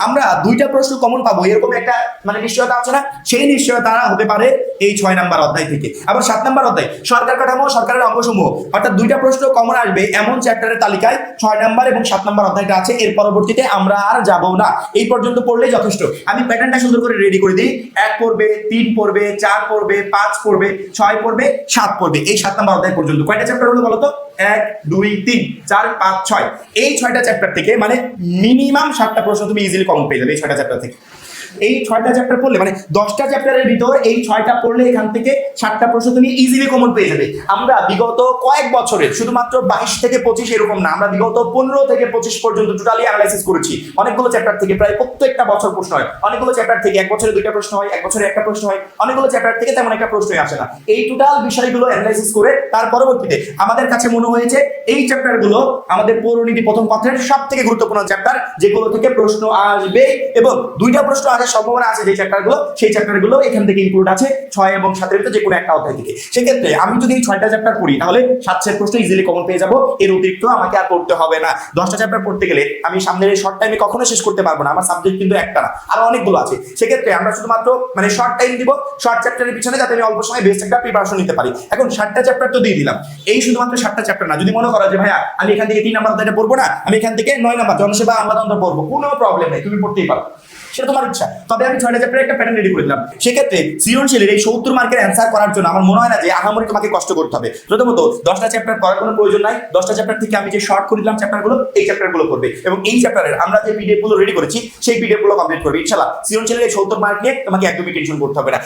আমরা দুইটা প্রশ্ন কমন পাবো এরকম একটা মানে নিশ্চয়তা আছে না? সেই নিশ্চয়তা হতে পারে এই 6 নাম্বার অধ্যায় থেকে। আবার 7 নাম্বার অধ্যায় সরকার কাঠামো, সরকারের অঙ্গসমূহ, অর্থাৎ দুইটা প্রশ্ন কমন আসবে এমন চ্যাপ্টারের তালিকায় 6 নাম্বার এবং 7 নাম্বার অধ্যায়টা আছে। এর পরবর্তীতে আমরা আর যাব না, এই পর্যন্ত পড়লেই যথেষ্ট। আমি প্যাটার্নটা সুন্দর করে রেডি করে দিই। 1 পড়বে, 3 পড়বে, 4 পড়বে, 5 পড়বে, 6 পড়বে, 7 পড়বে, এই 7 নাম্বার অধ্যায় পর্যন্ত। কয়টা চ্যাপ্টার হলো বলো তো? 1 2 3 4 5 6। এই 6টা চ্যাপ্টার থেকে মানে মিনিমাম 7টা প্রশ্ন তুমি ইজিলি কমন পেয়ে যাবে এই 6টা চ্যাপ্টার থেকে। এই 6টা চ্যাপ্টার পড়লে মানে 10টা চ্যাপ্টারের ভিতর এই 6টা পড়লে এখান থেকে 7টা প্রশ্ন তুমি ইজিলি কমন পেয়ে যাবে। আমরা বিগত কয়েক বছরের শুধুমাত্র 22 থেকে 25 এরকম না, আমরা বিগত 15 থেকে 25 পর্যন্ত টোটালি অ্যানালাইসিস করেছি। অনেকগুলো চ্যাপ্টার থেকে প্রায় প্রত্যেকটা বছর প্রশ্ন হয়, অনেকগুলো চ্যাপ্টার থেকে এক বছরে 2টা প্রশ্ন হয়, এক বছরে একটা প্রশ্ন হয়, অনেকগুলো চ্যাপ্টার থেকে তেমন একটা প্রশ্নই আসে না। এই টোটাল বিষয়গুলো অ্যানালাইসিস করে তার পরবর্তীতে আমাদের কাছে মনে হয়েছে এই চ্যাপ্টারগুলো আমাদের পৌরনীতি প্রথম পত্রের সবথেকে গুরুত্বপূর্ণ চ্যাপ্টার, যেগুলো থেকে প্রশ্ন আসবে এবং 2টা প্রশ্ন আসার সম্ভাবনা আছে। যে চ্যাপ্টারগুলো, সেই চ্যাপ্টারগুলো এখান থেকে ইনক্লুড আছে 6 এবং 7 এর ভিতরে যে কোনো একটা অধ্যায় থেকে। সেক্ষেত্রে আমি যদি এই 6টা চ্যাপ্টার পড়ি তাহলে 7 প্রশ্ন ইজিলি কমন পেয়ে যাব। এর অতিরিক্ত আমাকে আর পড়তে হবে না। 10টা চ্যাপ্টার পড়তে গেলে আমি সামনের এই শর্ট টাইমে কখনো শেষ করতে পারবো না। আমার সাবজেক্ট কিন্তু একটা না, আরো অনেকগুলো আছে। সেক্ষেত্রে আমরা শুধুমাত্র মানে শর্ট টাইম দিব শর্ট চ্যাপ্টারের পিছনে, যাতে আমি অল্প সময় বেস্ট একটা প্রিপারেশন নিতে পারি। এখন 7টা চ্যাপ্টার তো দিয়ে দিলাম, এই শুধুমাত্র 7টা চ্যাপ্টার না। যদি মনে করো যে ভাইয়া আমি এখান থেকে 3 নাম্বার অধ্যায়টা পড়বো না, আমি এখান থেকে 9 নাম্বার জনসেবা আমলাতন্ত্র পড়বো, কোনো প্রবলেম নেই, তুমি পড়তেই পারো, সেটা তোমার ইচ্ছা। তবে আমি 6টা চ্যাপ্টারে একটা প্যাটার্ন রেডি করে দিলাম। সেক্ষেত্রে সৃজনশীলের এই 70 মার্কের অ্যান্সার করার জন্য আমার মনে হয় না যে আহামরি তোমাকে কষ্ট করতে হবে। প্রথমত 10টা চ্যাপ্টার পড়ার কোনো প্রয়োজন নাই। 10টা চ্যাপ্টার থেকে আমি যে শর্ট করে দিলাম চ্যাপ্টারগুলো, এই চ্যাপ্টারগুলো করবে এবং এই চ্যাপ্টারের আমরা যে পিডিএফ গুলো রেডি করেছি সেই পিডিএফ গুলো কমপ্লিট করবে ইনশাআল্লাহ। সৃজনশীলের এই 70 মার্ক নিয়ে তোমাকে একদমই টেনশন করতে হবে না।